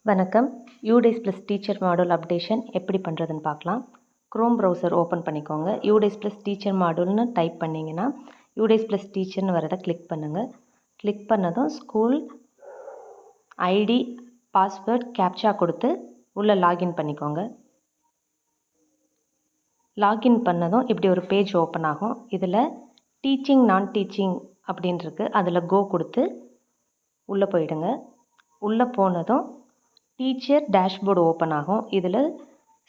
வணக்கம். UDays + teacher module updation எப்படி பண்ணுறதுன்னு பார்க்கலாம். க்ரோம் ப்ரௌசர் ஓப்பன் பண்ணிக்கோங்க. UDays + டீச்சர் மாடியூல்னு டைப் பண்ணிங்கன்னா UDays + டீச்சர்னு வரதை கிளிக் பண்ணுங்கள். கிளிக் பண்ணதும் ஸ்கூல் ஐடி பாஸ்வேர்ட் கேப்சா கொடுத்து உள்ளே லாகின் பண்ணிக்கோங்க. லாகின் பண்ணதும் இப்படி ஒரு பேஜ் ஓப்பன் ஆகும். இதில் டீச்சிங் நான் டீச்சிங் அப்படின்னு இருக்குது. அதில் கோ கொடுத்து உள்ளே போயிடுங்க. உள்ளே போனதும் டீச்சர் டேஷ்போர்டு ஓப்பன் ஆகும். இதில்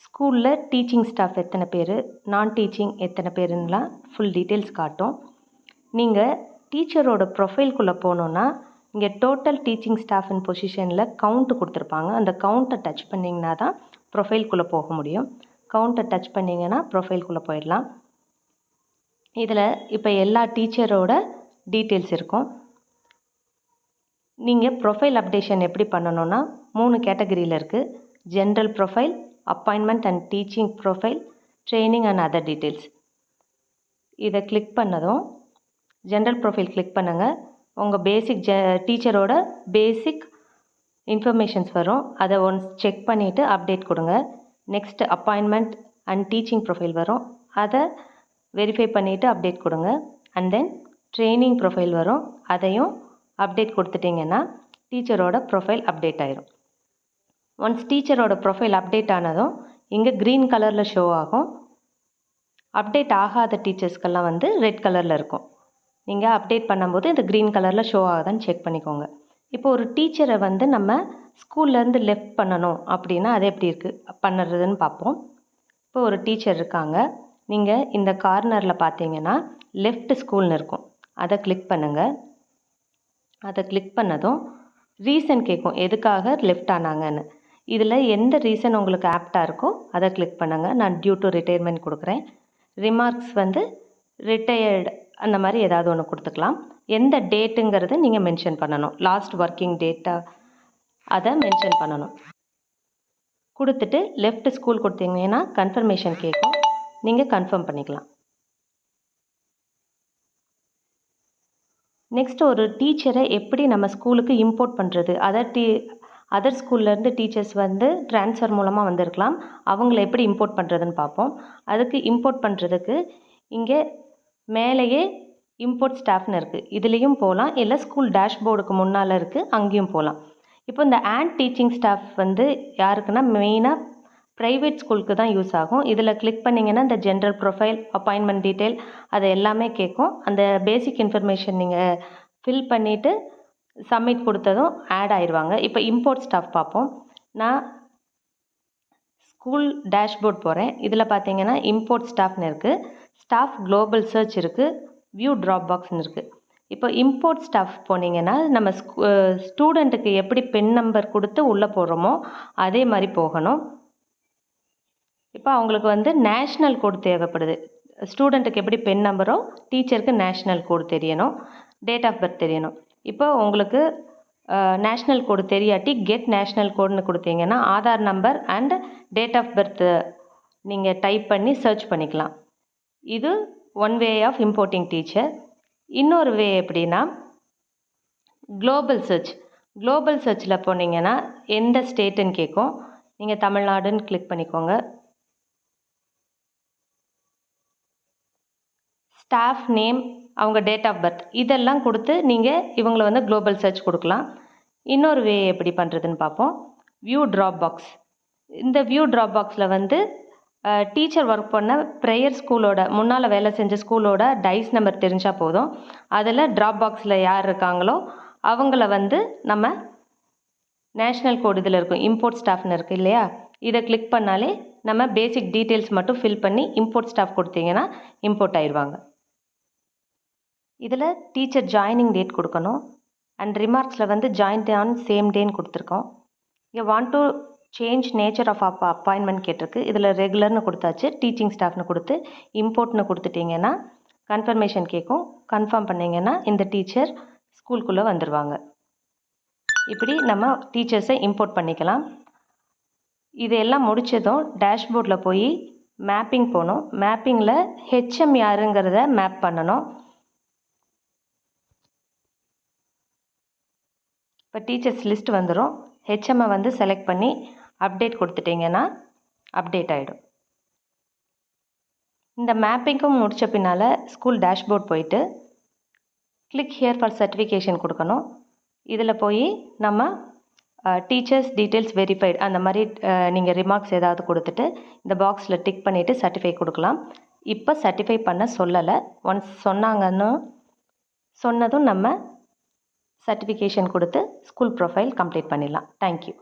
ஸ்கூலில் டீச்சிங் ஸ்டாஃப் எத்தனை பேர், நான் டீச்சிங் எத்தனை பேருன்னெலாம் ஃபுல் டீட்டெயில்ஸ் காட்டும். நீங்கள் டீச்சரோட ப்ரொஃபைல்குள்ளே போனோன்னா இங்கே டோட்டல் டீச்சிங் ஸ்டாஃப் இன் பொசிஷனில் கவுண்ட்டு கொடுத்துருப்பாங்க. அந்த கவுண்ட்டை டச் பண்ணிங்கன்னா தான் ப்ரொஃபைல்குள்ளே போக முடியும். கவுண்ட்டை டச் பண்ணிங்கன்னா ப்ரொஃபைல்குள்ளே போயிடலாம். இதில் இப்போ எல்லா டீச்சரோட டீட்டெயில்ஸ் இருக்கும். நீங்கள் ப்ரொஃபைல் அப்டேஷன் எப்படி பண்ணணுன்னா 3 கேட்டகரியில் இருக்குது. General profile, appointment and teaching profile, training and other details. இதை கிளிக் பண்ணதும் ஜென்ரல் ப்ரொஃபைல் கிளிக் பண்ணுங்கள். உங்கள் டீச்சரோட பேசிக் இன்ஃபர்மேஷன்ஸ் வரும். அதை ஒன்ஸ் செக் பண்ணிவிட்டு அப்டேட் கொடுங்க. Next appointment and teaching profile வரும். அதை வெரிஃபை பண்ணிவிட்டு அப்டேட் கொடுங்க. அண்ட் தென் ட்ரைனிங் ப்ரொஃபைல் வரும். அதையும் அப்டேட் கொடுத்துட்டிங்கன்னா டீச்சரோட ப்ரொஃபைல் அப்டேட் ஆயிரும். ஒன்ஸ் டீச்சரோட ப்ரொஃபைல் அப்டேட் ஆனதும் இங்கே க்ரீன் கலரில் ஷோ ஆகும். அப்டேட் ஆகாத டீச்சர்ஸ்க்கெல்லாம் ரெட் கலரில் இருக்கும். நீங்கள் அப்டேட் பண்ணும்போது இந்த க்ரீன் கலரில் ஷோ ஆகுதான்னு செக் பண்ணிக்கோங்க. இப்போ ஒரு டீச்சரை நம்ம ஸ்கூல்லேருந்து லெஃப்ட் பண்ணணும் அப்படின்னா அது எப்படி பண்ணுறதுன்னு பார்ப்போம். இப்போ ஒரு டீச்சர் இருக்காங்க. நீங்கள் இந்த கார்னரில் பார்த்தீங்கன்னா லெஃப்ட் ஸ்கூல்னு இருக்கும். அதை கிளிக் பண்ணுங்கள். அதை கிளிக் பண்ணதும் ரீசன் கேட்கும், எதுக்காக லெஃப்ட் ஆனாங்கன்னு. இதில் எந்த ரீசன் உங்களுக்கு ஆப்டாக இருக்கோ அதை கிளிக் பண்ணுங்கள். நான் டியூ டு ரிட்டையர்மெண்ட் கொடுக்குறேன். ரிமார்க்ஸ் ரிட்டையர்டு அந்த மாதிரி ஏதாவது ஒன்று கொடுத்துக்கலாம். எந்த டேட்டுங்கிறது நீங்கள் மென்ஷன் பண்ணணும். லாஸ்ட் ஒர்க்கிங் டேட்டா அதை மென்ஷன் பண்ணணும். கொடுத்துட்டு லெஃப்ட் ஸ்கூல் கொடுத்தீங்கன்னா கன்ஃபர்மேஷன் கேட்கும். நீங்கள் கன்ஃபார்ம் பண்ணிக்கலாம். நெக்ஸ்ட் ஒரு டீச்சரை எப்படி நம்ம ஸ்கூலுக்கு இம்போர்ட் பண்ணுறது, அதர் ஸ்கூல்லேருந்து டீச்சர்ஸ் ட்ரான்ஸ்ஃபர் மூலமாக வந்திருக்கலாம். அவங்கள எப்படி இம்போர்ட் பண்ணுறதுன்னு பார்ப்போம். அதுக்கு இம்போர்ட் பண்ணுறதுக்கு இங்கே மேலேயே இம்போர்ட் ஸ்டாஃப்னு இருக்குது. இதுலேயும் போகலாம், இல்லை ஸ்கூல் டேஷ்போர்டுக்கு முன்னால் இருக்குது, அங்கேயும் போகலாம். இப்போ இந்த டீச்சிங் ஸ்டாஃப் யாருக்குன்னா மெயினாக ப்ரைவேட் ஸ்கூலுக்கு தான் யூஸ் ஆகும். இதில் கிளிக் பண்ணிங்கன்னா இந்த ஜென்ரல் ப்ரொஃபைல், அப்பாயின்மெண்ட் டீட்டெயில் அது எல்லாமே கேட்கும். அந்த பேசிக் இன்ஃபர்மேஷன் நீங்கள் ஃபில் பண்ணிவிட்டு சப்மிட் கொடுத்ததும் ஆட் ஆயிடுவாங்க. இப்போ இம்போர்ட் ஸ்டாஃப் பார்ப்போம். நான் ஸ்கூல் டேஷ்போர்ட் போகிறேன். இதில் பார்த்தீங்கன்னா இம்போர்ட் ஸ்டாஃப்னு இருக்குது, ஸ்டாஃப் குளோபல் சர்ச் இருக்குது, வியூ ட்ராப் பாக்ஸ்னு இருக்குது. இப்போ இம்போர்ட் ஸ்டாஃப் போனீங்கன்னா நம்ம ஸ்டூடெண்ட்டுக்கு எப்படி பென் நம்பர் கொடுத்து உள்ளே போடுறோமோ அதே மாதிரி போகணும். இப்போ அவங்களுக்கு நேஷ்னல் கோடு தேவைப்படுது. ஸ்டூடெண்ட்டுக்கு எப்படி பென் நம்பரோ டீச்சருக்கு நேஷ்னல் கோடு தெரியணும், டேட் ஆஃப் பர்த் தெரியணும். இப்போ உங்களுக்கு நேஷ்னல் கோடு தெரியாட்டி கெட் நேஷ்னல் கோடுன்னு கொடுத்தீங்கன்னா Aadhaar number and date of birth நீங்கள் டைப் பண்ணி சர்ச் பண்ணிக்கலாம். இது one way of importing teacher. இன்னொரு வே எப்படின்னா குளோபல் சர்ச். குளோபல் சர்ச்சில் போனீங்கன்னா எந்த ஸ்டேட்டுன்னு கேட்கும். நீங்கள் தமிழ்நாடுன்னு கிளிக் பண்ணிக்கோங்க. ஸ்டாஃப் நேம், அவங்க டேட் ஆஃப் பர்த் இதெல்லாம் கொடுத்து நீங்கள் இவங்களை குளோபல் சர்ச் கொடுக்கலாம். இன்னொரு வே எப்படி பண்ணுறதுன்னு பார்ப்போம். View drop box. இந்த வியூ ட்ராப் பாக்ஸில் டீச்சர் ஒர்க் பண்ண ப்ரேயர் ஸ்கூலோட முன்னால் வேலை செஞ்ச ஸ்கூலோட டைஸ் நம்பர் தெரிஞ்சால் போதும். அதில் ட்ராப் பாக்ஸில் யார் இருக்காங்களோ அவங்கள நம்ம நேஷ்னல் கோடு இதில் இருக்கும், இம்போர்ட் ஸ்டாஃப்னு இருக்குது இல்லையா, இதை கிளிக் பண்ணாலே நம்ம பேசிக் டீட்டெயில்ஸ் மட்டும் ஃபில் பண்ணி இம்போர்ட் ஸ்டாஃப் கொடுத்தீங்கன்னா இம்போர்ட் ஆயிடுவாங்க. இதில் டீச்சர் ஜாயினிங் டேட் கொடுக்கணும். அண்ட் ரிமார்க்ஸில் ஜாயின் ஆன் சேம் டேன்னு கொடுத்துருக்கோம். இங்கே want to change nature of appointment கேட்டிருக்கு. இதில் ரெகுலர்னு கொடுத்தாச்சு. டீச்சிங் ஸ்டாஃப்னு கொடுத்து இம்போர்ட்னு கொடுத்துட்டிங்கன்னா கன்ஃபர்மேஷன் கேட்கும். கன்ஃபார்ம் பண்ணிங்கன்னா இந்த டீச்சர் ஸ்கூலுக்குள்ளே வந்துடுவாங்க. இப்படி நம்ம டீச்சர்ஸை இம்போர்ட் பண்ணிக்கலாம். இதெல்லாம் முடித்ததும் டேஷ்போர்டில் போய் மேப்பிங் போகணும். மேப்பிங்கில் ஹெச்எம் யாருங்கிறத மேப் பண்ணணும். இப்போ டீச்சர்ஸ் லிஸ்ட் வந்துடும். ஹெச்எம்மை வந்து செலக்ட் பண்ணி அப்டேட் கொடுத்துட்டிங்கன்னா அப்டேட் ஆகிடும். இந்த மேப்பிங்கும் முடித்த பின்னால் ஸ்கூல் டேஷ்போர்ட் போயிட்டு கிளிக் ஹியர் ஃபார் சர்டிஃபிகேஷன் கொடுக்கணும். இதில் போய் நம்ம டீச்சர்ஸ் டீட்டெயில்ஸ் வெரிஃபைடு அந்த மாதிரி நீங்கள் ரிமார்க்ஸ் ஏதாவது கொடுத்துட்டு இந்த பாக்ஸில் டிக் பண்ணிவிட்டு சர்டிஃபை கொடுக்கலாம். இப்போ சர்டிஃபை பண்ண சொல்லலை. ஒன்ஸ் சொன்னதும் நம்ம சர்டிஃபிகேஷன் கொடுத்து ஸ்கூல் ப்ரொஃபைல் கம்ப்ளீட் பண்ணிடலாம். தேங்க்யூ.